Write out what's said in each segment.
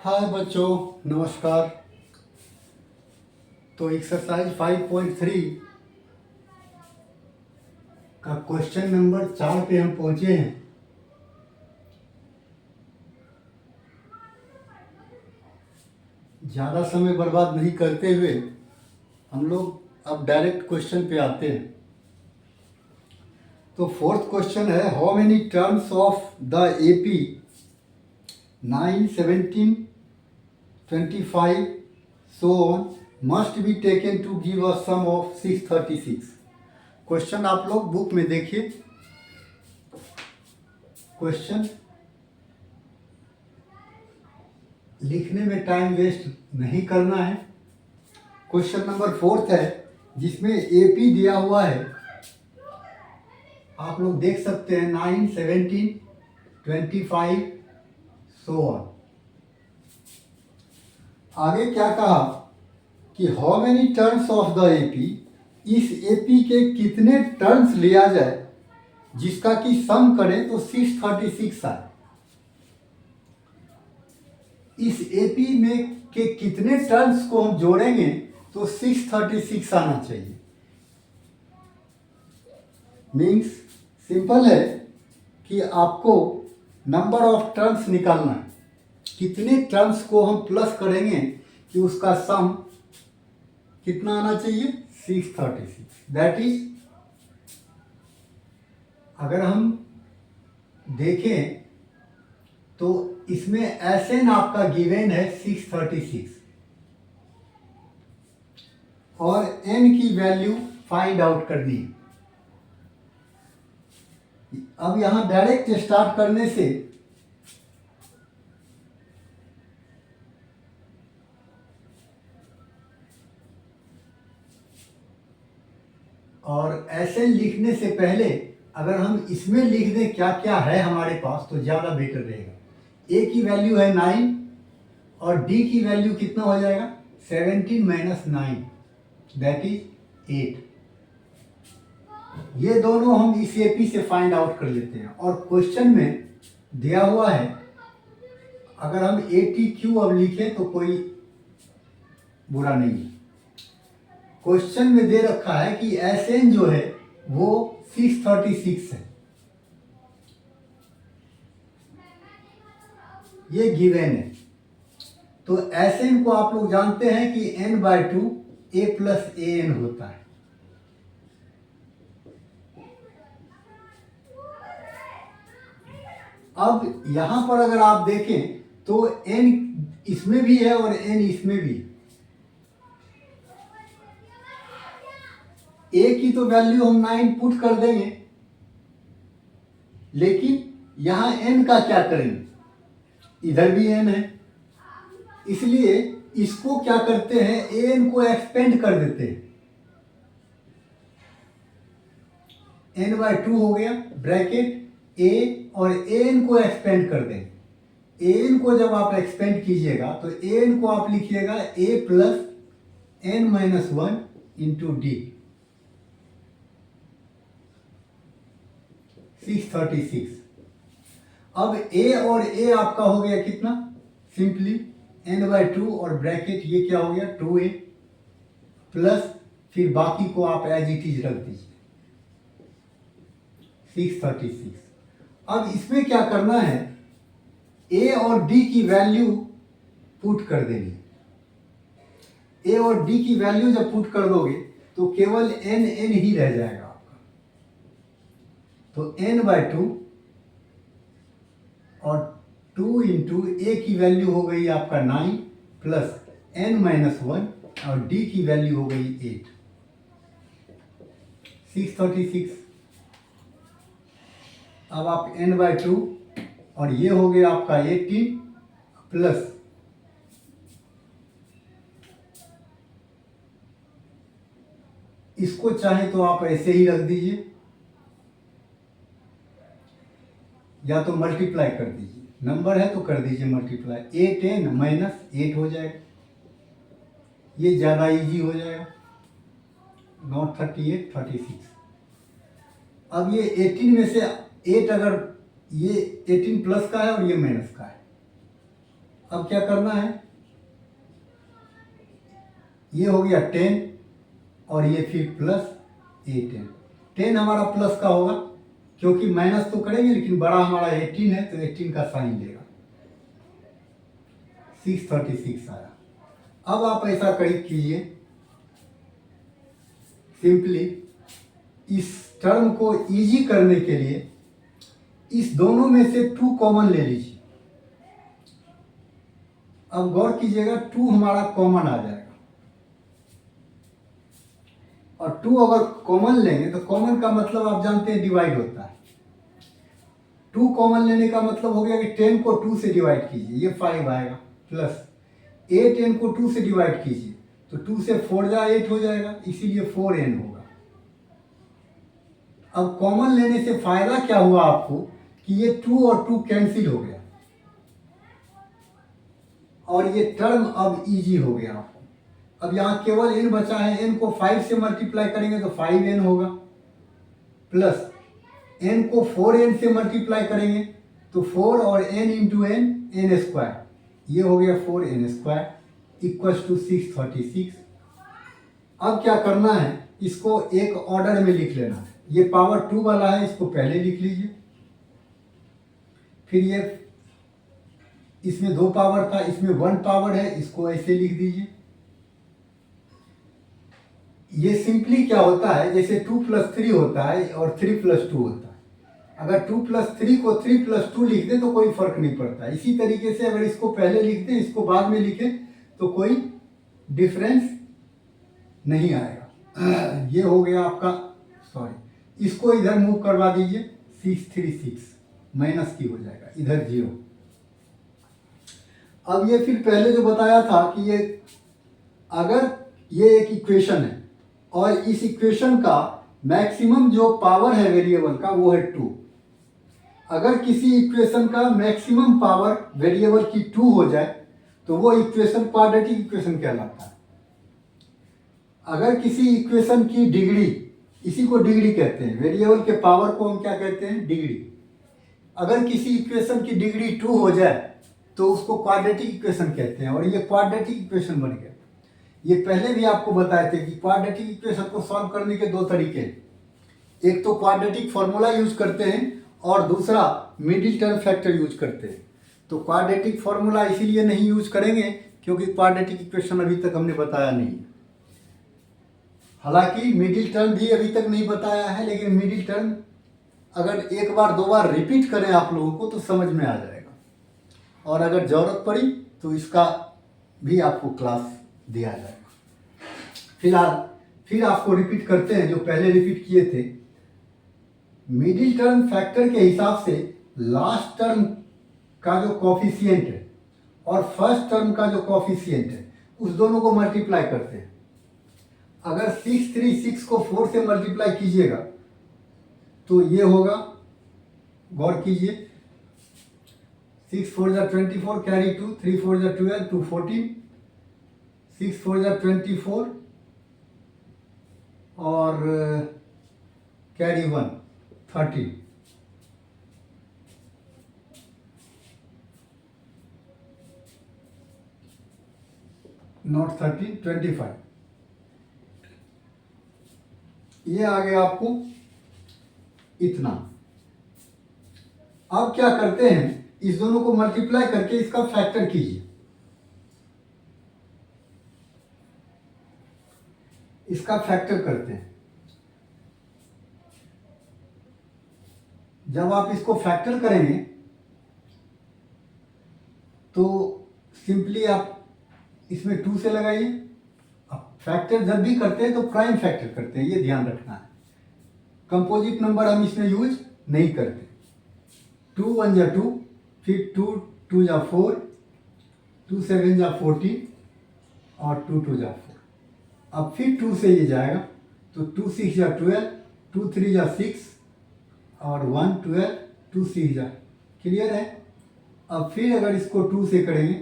हाय बच्चों, नमस्कार। तो एक्सरसाइज 5.3 का क्वेश्चन नंबर 4 पे हम पहुंचे हैं। ज़्यादा समय बर्बाद नहीं करते हुए हम लोग अब डायरेक्ट क्वेश्चन पे आते हैं। तो फोर्थ क्वेश्चन है, how many terms of the AP 9, 17, 25 so on must be taken to give a sum of 636। Question आप लोग बुक में देखिए। क्वेश्चन लिखने में टाइम वेस्ट नहीं करना है। क्वेश्चन नंबर 4 है जिसमें एपी दिया हुआ है। आप लोग देख सकते हैं 9, 17, 25 so on। आगे क्या कहा कि how many terms of the AP, इस एपी के कितने टर्म्स लिया जाए जिसका कि सम करें तो 636 आए। इस एपी में के कितने टर्म्स को हम जोड़ेंगे तो 636 आना चाहिए। मीन्स सिंपल है कि आपको नंबर ऑफ टर्म्स निकालना है। कितने टर्म्स को हम प्लस करेंगे कि उसका सम कितना आना चाहिए, 636। दैट इज, अगर हम देखें तो इसमें एसएन आपका गिवन है 636 और एन की वैल्यू फाइंड आउट करनी है। अब यहां डायरेक्ट स्टार्ट करने से और एसएन लिखने से पहले अगर हम इसमें लिख दें क्या क्या है हमारे पास तो ज़्यादा बेटर रहेगा। ए की वैल्यू है 9 और डी की वैल्यू कितना हो जाएगा, 17 माइनस 9 दैट इज 8। ये दोनों हम इस एपी से फाइंड आउट कर लेते हैं। और क्वेश्चन में दिया हुआ है, अगर हम ATQ अब लिखें तो कोई बुरा नहीं है। क्वेश्चन में दे रखा है कि एसएन जो है वो 636 है, ये गिवन है। तो एसएन को आप लोग जानते हैं कि n/2 a प्लस an होता है। अब यहां पर अगर आप देखें तो n इसमें भी है और n इसमें भी है। ए की तो वैल्यू हम 9 पुट कर देंगे, लेकिन यहां n का क्या करेंगे, इधर भी n है, इसलिए इसको क्या करते हैं, an को एक्सपेंड कर देते हैं। n/2 हो गया ब्रैकेट a और an को एक्सपेंड कर देंगे। an को जब आप एक्सपेंड कीजिएगा तो an को आप लिखिएगा a plus n-1 into D, 636। अब a और a आपका हो गया कितना, सिंपली n/2 और ब्रैकेट ये क्या हो गया 2a प्लस फिर बाकी को आप एज इट इज रख दीजिए 636। अब इसमें क्या करना है, a और d की वैल्यू पुट कर देनी है। a और d की वैल्यू जब पुट कर दोगे तो केवल n ही रह जाएगा आपका। तो n/2 और 2 इंटू ए की वैल्यू हो गई आपका 9 प्लस n-1 और d की वैल्यू हो गई 8, 636। अब आप n/2 और ये हो गया आपका 18 प्लस इसको चाहे तो आप ऐसे ही रख दीजिए या तो मल्टीप्लाई कर दीजिए, नंबर है तो कर दीजिए मल्टीप्लाई। 8n माइनस 8 हो जाएगा, ये ज़्यादा इजी हो जाएगा, नॉट 38, 36। अब ये 18 में से 8, अगर ये 18 प्लस का है और ये माइनस का है अब क्या करना है, ये हो गया 10 और ये फिर प्लस A10। 10 हमारा प्लस का होगा क्योंकि माइनस तो करेंगे, लेकिन बड़ा हमारा 18 है तो 18 का साइन लेगा। 636 आया। अब आप ऐसा कीजिए, सिंपली इस टर्म को इजी करने के लिए इस दोनों में से 2 कॉमन ले लीजिए। अब गौर कीजिएगा 2 हमारा कॉमन आ जाएगा, और 2 अगर कॉमन लेंगे तो कॉमन का मतलब आप जानते हैं डिवाइड होता है। 2 कॉमन लेने का मतलब हो गया कि 10 को 2 से डिवाइड कीजिए, ये 5 आएगा, प्लस A10 को 2 से डिवाइड कीजिए तो 2 से 4 जा 8 हो जाएगा, इसीलिए 4n होगा। अब कॉमन लेने से फायदा क्या हुआ आपको कि ये 2 और 2 कैंसिल हो गया और ये टर्म अब इजी हो गया आपको। अब यहाँ केवल n बचा है, n को 5 से मल्टीप्लाई करेंगे तो 5n होगा, प्लस n को 4n से मल्टीप्लाई करेंगे तो 4 और n into n, n square, ये हो गया 4n स्क्वायर इक्वल्स टू 636। अब क्या करना है, इसको एक ऑर्डर में लिख लेना है। ये पावर 2 वाला है, इसको पहले लिख लीजिए, फिर ये इसमें 2 पावर था, इसमें 1 पावर है, इसको ऐसे लिख दीजिए। ये सिंपली क्या होता है, जैसे 2 + 3 होता है और 3 + 2 होता है। अगर 2 + 3 को 3 + 2 लिख दें तो कोई फर्क नहीं पड़ता। इसी तरीके से अगर इसको पहले लिख दें, इसको बाद में लिखें तो कोई डिफरेंस नहीं आएगा। ये हो गया आपका, सॉरी, इसको इधर मूव करवा दीजिए, 636 माइनस की हो जाएगा, इधर 0। अब ये फिर पहले जो बताया था कि ये अगर ये एक इक्वेशन है और इस इक्वेशन का मैक्सिमम जो पावर है वेरिएबल का वो है 2। अगर किसी इक्वेशन का मैक्सिमम पावर वेरिएबल की 2 हो जाए तो वो इक्वेशन क्वाड्रेटिक इक्वेशन कहलाता है। अगर किसी इक्वेशन की डिग्री, इसी को डिग्री कहते हैं, वेरिएबल के पावर को हम क्या कहते हैं, डिग्री। अगर किसी इक्वेशन की डिग्री 2 हो जाए तो उसको क्वाड्रेटिक इक्वेशन कहते हैं, और ये क्वाड्रेटिक इक्वेशन बन गया। ये पहले भी आपको बताए थे कि क्वाड्रेटिक इक्वेशन को सॉल्व करने के 2 तरीके हैं, एक तो क्वाड्रेटिक फॉर्मूला यूज करते हैं और दूसरा मिडिल टर्म फैक्टर यूज करते हैं। तो क्वाड्रेटिक फॉर्मूला इसीलिए नहीं यूज करेंगे क्योंकि क्वाड्रेटिक इक्वेशन अभी तक हमने बताया नहीं है। हालांकि मिडिल टर्म भी अभी तक नहीं बताया है, लेकिन मिडिल टर्म अगर 1 बार 2 बार रिपीट करें आप लोगों को तो समझ में आ जाएगा, और अगर जरूरत पड़ी तो इसका भी आपको क्लास दिया जाएगा। फिलहाल फिर आपको रिपीट करते हैं जो पहले रिपीट किए थे। मिडिल टर्म फैक्टर के हिसाब से लास्ट टर्म का जो कॉफिशिएंट है और फर्स्ट टर्म का जो कॉफिशिएंट है उस दोनों को मल्टीप्लाई करते हैं। अगर 636 को 4 से मल्टीप्लाई कीजिएगा तो ये होगा, गौर कीजिए, 6 4 जा 24, कैरी 2, 3 4 जा 12, 2 14, 6 4 जा 24 और कैरी 1 13, नॉट 13 25। ये आ गया आपको इतना। अब क्या करते हैं, इस दोनों को मल्टीप्लाई करके इसका फैक्टर कीजिए। इसका फैक्टर करते हैं। जब आप इसको फैक्टर करेंगे तो सिंपली आप इसमें 2 से लगाइए। अब फैक्टर जब भी करते हैं तो प्राइम फैक्टर करते हैं, ये ध्यान रखना है। कंपोजिट नंबर हम इसमें यूज नहीं करते। 2 1 जा 2, फिर 2 2 जा 4, 2 7 जा 14 और 2 2 जा 4। अब फिर 2 से ये जाएगा तो 2 6 जा 12, 2 3 जा 6 और 1 12, 2 6 जा, क्लियर है। अब फिर अगर इसको 2 से करेंगे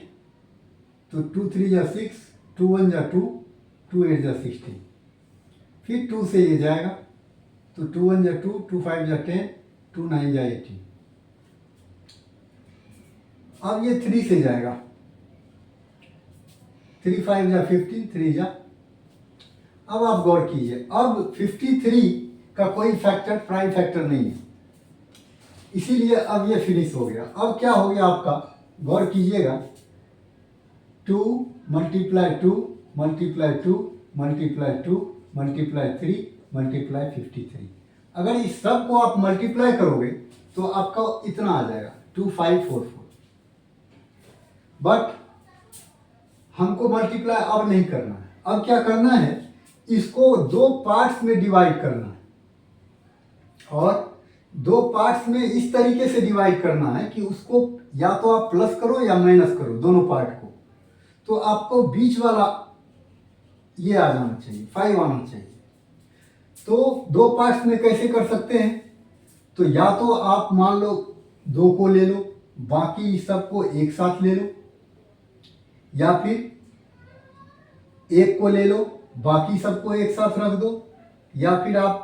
तो 2 3 जा 6, 2 1 जा 2, 2 8 जा 16। फिर 2 से ये जाएगा तो 2 1 जा 2, 2 5 जा 10, 2 9 जा 18। अब ये 3 से जाएगा 3 5 जा 15, 3 जा। अब आप गौर कीजिए, अब 53 का कोई फैक्टर प्राइम फैक्टर नहीं है, इसीलिए अब ये फिनिश हो गया। अब क्या हो गया आपका, गौर कीजिएगा, 2 multiply 2 multiply 2 multiply 2 multiply 3 multiply 53। अगर इस सब को आप मल्टीप्लाई करोगे तो आपका इतना आ जाएगा 2544। बट हमको मल्टीप्लाई अब नहीं करना है, अब क्या करना है, इसको दो पार्ट्स में डिवाइड करना है। और दो पार्ट्स में इस तरीके से डिवाइड करना है कि उसको या तो आप प्लस करो या माइनस करो, दोनों पार्ट को। तो आपको बीच वाला ये आ जाना चाहिए, 5 आना चाहिए। तो दो पार्ट्स में कैसे कर सकते हैं, तो या तो आप मान लो 2 को ले लो, बाकी सबको एक साथ ले लो, या फिर 1 को ले लो, बाकी सबको एक साथ रख दो, या फिर आप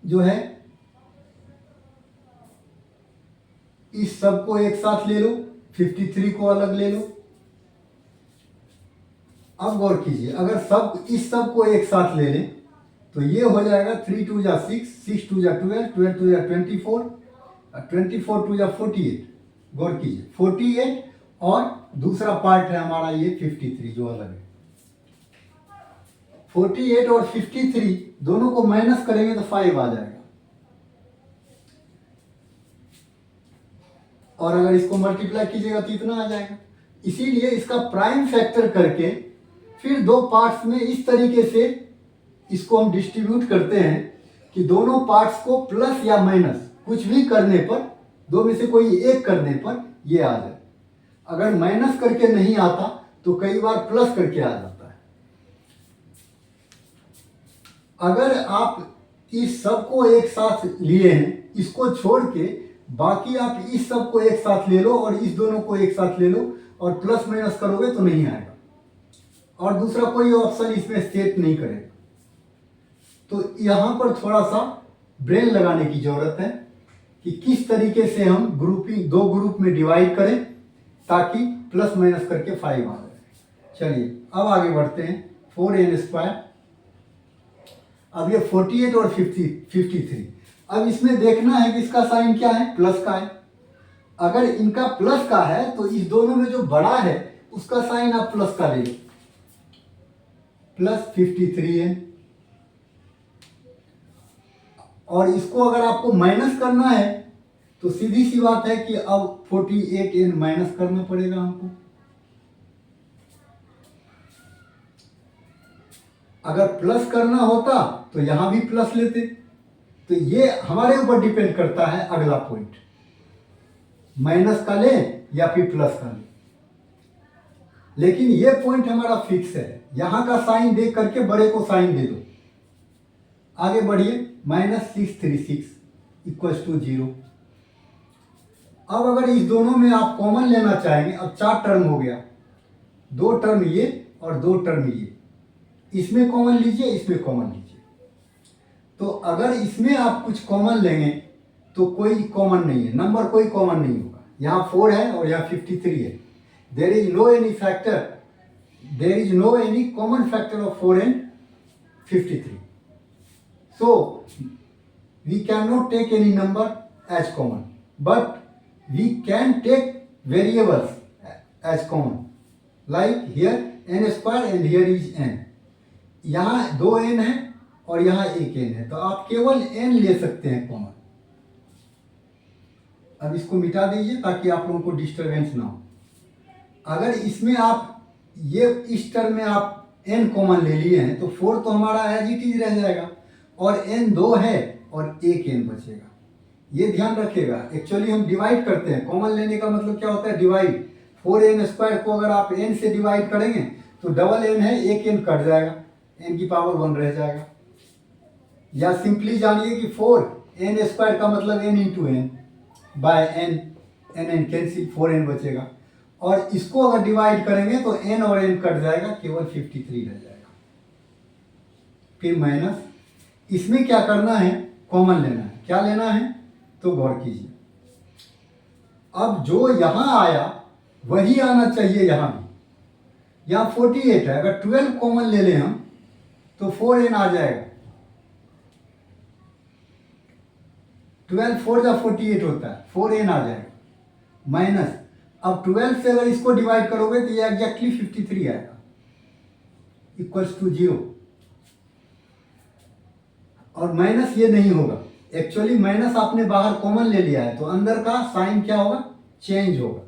जो है इस सब को एक साथ ले लो, 53 को अलग ले लो। अब गौर कीजिए, अगर इस सब को एक साथ ले लें तो ये हो जाएगा 3 2 जा 6, 6 2 जा 12, 12 2 जा 24, 24 2 जा 48। गौर कीजिए 48 और दूसरा पार्ट है हमारा ये 53 जो अलग है। 48 और 53 दोनों को माइनस करेंगे तो 5 आ जाएगा, और अगर इसको मल्टीप्लाई कीजिएगा तो इतना आ जाएगा। इसीलिए इसका प्राइम फैक्टर करके फिर दो पार्ट्स में इस तरीके से इसको हम डिस्ट्रीब्यूट करते हैं कि दोनों पार्ट्स को प्लस या माइनस कुछ भी करने पर, दो में से कोई एक करने पर ये आ जाए। अगर माइनस करके नहीं आता तो कई बार प्लस करके आ जाता है। अगर आप इस सब को एक साथ लिए हैं, इसको छोड़ के बाकी आप इस सब को एक साथ ले लो और इस दोनों को एक साथ ले लो और प्लस माइनस करोगे तो नहीं आएगा, और दूसरा कोई ऑप्शन इसमें सेट नहीं करेगा। तो यहां पर थोड़ा सा ब्रेन लगाने की जरूरत है कि किस तरीके से हम ग्रुपिंग, दो ग्रुप में डिवाइड करें ताकि प्लस माइनस करके 5 आ जाए। चलिए अब आगे बढ़ते हैं। 4n², अब ये 48 और 53, अब इसमें देखना है कि इसका साइन क्या है, प्लस का है। अगर इनका प्लस का है तो इस दोनों में जो बड़ा है उसका साइन आप प्लस का ले लो, प्लस 53n। और इसको अगर आपको माइनस करना है तो सीधी सी बात है कि अब 48n माइनस करना पड़ेगा हमको। अगर प्लस करना होता तो यहां भी प्लस लेते। तो ये हमारे ऊपर डिपेंड करता है अगला पॉइंट, माइनस का ले या फिर प्लस का ले। लेकिन ये पॉइंट हमारा फिक्स है, यहां का साइन देख करके बड़े को साइन दे दो। आगे बढ़िए, -636 = 0। अब अगर इस दोनों में आप कॉमन लेना चाहेंगे, अब 4 टर्म हो गया, 2 टर्म ये और 2 टर्म ये, इसमें कॉमन लीजिए, इसमें कॉमन लीजिए। तो अगर इसमें आप कुछ कॉमन लेंगे तो कोई कॉमन नहीं है, नंबर कोई कॉमन नहीं होगा। यहाँ 4 है और यहाँ 53 है। There is no any factor, there is no any common factor of 4 and 53. So we cannot take any number as common, but we can take variables as common. Like here n² and here is n. यहाँ 2n है और यहाँ 1n है, तो आप केवल n ले सकते हैं कॉमन। अब इसको मिटा दीजिए ताकि आप लोगों को डिस्टरबेंस ना हो। अगर इसमें आप ये इस टर्म में आप n कॉमन ले लिए हैं तो 4 तो हमारा एज इट इज रह जाएगा और n 2 है और 1n बचेगा। ये ध्यान रखिएगा, एक्चुअली हम डिवाइड करते हैं, कॉमन लेने का मतलब क्या होता है, डिवाइड। 4n² को अगर आप n से डिवाइड करेंगे तो डबल n है, 1n कट जाएगा, n की पावर 1 रह जाएगा। या सिंपली जानिए कि 4n² का मतलब n into n by n, n cancel, 4n बचेगा। और इसको अगर डिवाइड करेंगे तो n और n कट जाएगा, केवल 53 रह जाएगा। फिर माइनस, इसमें क्या करना है, कॉमन लेना है। क्या लेना है तो गौर कीजिए, अब जो यहां आया वही आना चाहिए यहां भी। यहाँ 48 है, अगर 12 कॉमन ले लें हम तो 4n आ जाएगा। 12 4 जा 48 होता है, 4n आ जाएगा माइनस। अब 12 से अगर इसको डिवाइड करोगे तो ये एग्जैक्टली 53 आएगा इक्वल्स टू 0। और माइनस ये नहीं होगा, एक्चुअली माइनस आपने बाहर कॉमन ले लिया है तो अंदर का साइन क्या होगा, चेंज होगा।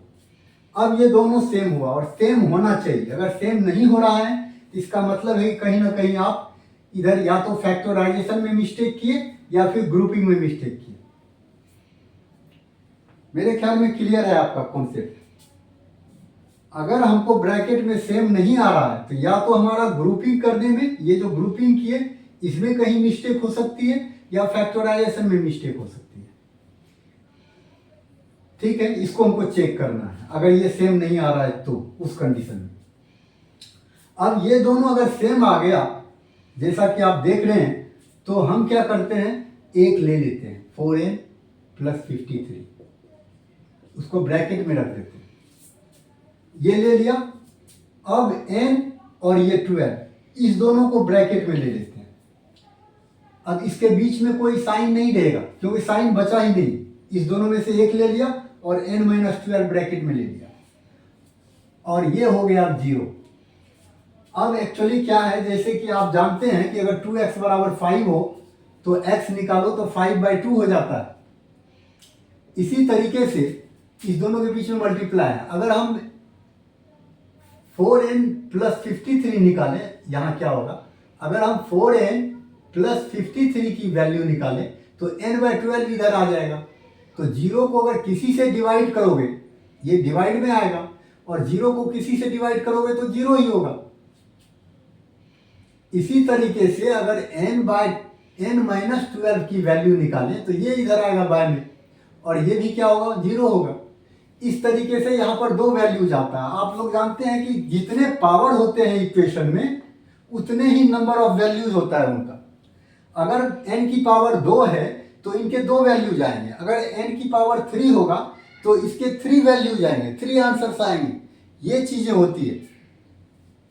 अब ये दोनों सेम हुआ और सेम होना चाहिए। अगर सेम नहीं हो रहा है इसका मतलब है कि कहीं ना कहीं आप इधर या तो फैक्टराइजेशन में मिस्टेक किए या फिर ग्रुपिंग में मिस्टेक किए। मेरे ख्याल में क्लियर है आपका कॉन्सेप्ट। अगर हमको ब्रैकेट में सेम नहीं आ रहा है तो या तो हमारा ग्रुपिंग करने में, ये जो ग्रुपिंग किए इसमें कहीं मिस्टेक हो सकती है या फैक्टराइजेशन में मिस्टेक हो सकती है। ठीक है, इसको हमको चेक करना है अगर ये सेम नहीं आ रहा है तो उस कंडीशन में। अब ये दोनों अगर सेम आ गया जैसा कि आप देख रहे हैं तो हम क्या करते हैं, एक ले लेते हैं 4n प्लस 53, उसको ब्रैकेट में रख देते हैं। ये ले लिया। अब n और ये 12 इस दोनों को ब्रैकेट में ले लेते हैं। अब इसके बीच में कोई साइन नहीं रहेगा क्योंकि साइन बचा ही नहीं। इस दोनों में से एक ले लिया और n माइनस 12 ब्रैकेट में ले लिया और ये हो गया अब 0। अब एक्चुअली क्या है, जैसे कि आप जानते हैं कि अगर 2x बराबर 5 हो तो x निकालो तो 5/2 हो जाता है। इसी तरीके से इस दोनों के बीच में मल्टीप्लाई है। अगर हम 4n प्लस 53 निकालें, यहाँ क्या होगा, अगर हम 4n प्लस 53 की वैल्यू निकालें तो n/12 इधर आ जाएगा। तो 0 को अगर किसी से डिवाइड करोगे ये डिवाइड में आएगा और 0 को किसी से डिवाइड करोगे तो 0 ही होगा। इसी तरीके से अगर n माइनस 12 की वैल्यू निकालें तो ये इधर आएगा बाय में और ये भी क्या होगा, 0 होगा। इस तरीके से यहाँ पर दो वैल्यूज आता है। आप लोग जानते हैं कि जितने पावर होते हैं इक्वेशन में उतने ही नंबर ऑफ वैल्यूज होता है उनका। अगर n की पावर 2 है तो इनके 2 वैल्यूज आएंगे। अगर n की पावर 3 होगा तो इसके 3 वैल्यूज आएंगे, 3 आंसर्स आएंगे। ये चीजें होती है।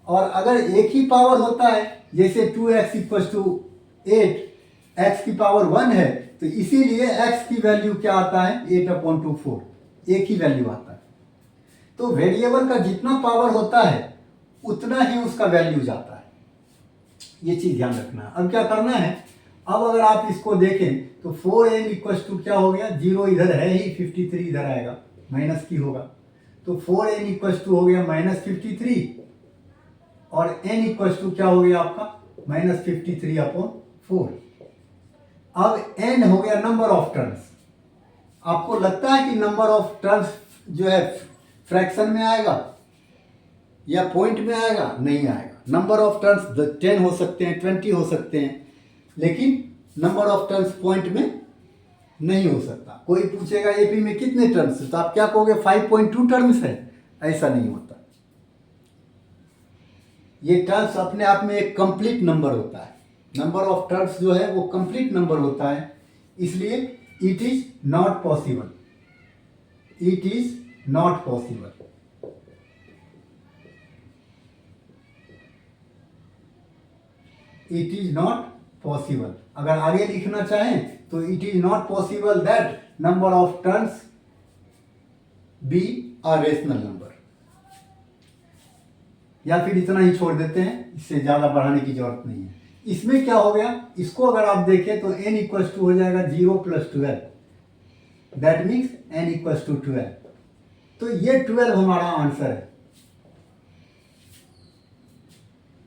और अगर एक ही पावर होता है जैसे 2x इक्वल्स टू 8, x की पावर 1 है तो इसीलिए x की वैल्यू क्या आता है, 8/4, एक ही वैल्यू आता है। तो वेरिएबल का जितना पावर होता है उतना ही उसका वैल्यू जाता है। ये चीज ध्यान रखना है। अब क्या करना है, अब अगर आप इसको देखें तो 4n इक्वल्स टू क्या हो गया, 0 इधर है ही, 53 इधर आएगा, माइनस की होगा। तो 4n इक्वल्स टू हो गया -53 और n इक्वल्स टू क्या हो गया आपका, -53/4। अब n हो गया नंबर ऑफ टर्न्स। आपको लगता है कि नंबर ऑफ टर्न्स जो है फ्रैक्शन में आएगा या पॉइंट में आएगा? नहीं आएगा। नंबर ऑफ टर्न्स 10 हो सकते हैं, 20 हो सकते हैं, लेकिन नंबर ऑफ टर्न्स पॉइंट में नहीं हो सकता। कोई पूछेगा एपी में कितने टर्म्स, तो आप क्या कहोगे 5.2 टर्म्स है। ऐसा नहीं होता। ये टर्म्स अपने आप में एक कंप्लीट नंबर होता है। नंबर ऑफ टर्म्स जो है वो कंप्लीट नंबर होता है, इसलिए it is not possible. It is not possible. It is not possible. अगर आगे लिखना चाहें तो it is not possible that number of turns be a rational number, या फिर इतना ही छोड़ देते हैं, इससे ज्यादा बढ़ाने की जरूरत नहीं है। इसमें क्या हो गया, इसको अगर आप देखें तो n इक्वल्स टू हो जाएगा 0 + 12, that means n equals to 12। तो ये 12 हमारा आंसर है।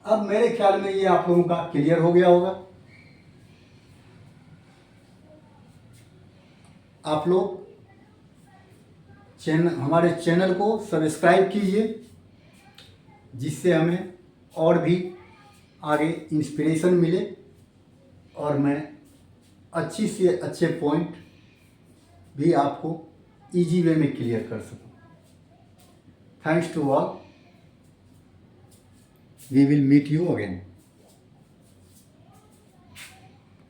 अब मेरे ख्याल में ये आप लोगों का क्लियर हो गया होगा। आप लोग हमारे चैनल को सब्सक्राइब कीजिए, जिससे हमें और भी आगे इंस्पिरेशन मिले और मैं अच्छी से अच्छे पॉइंट भी आपको इजी वे में क्लियर कर सकूं। Thanks to all. We will meet you again.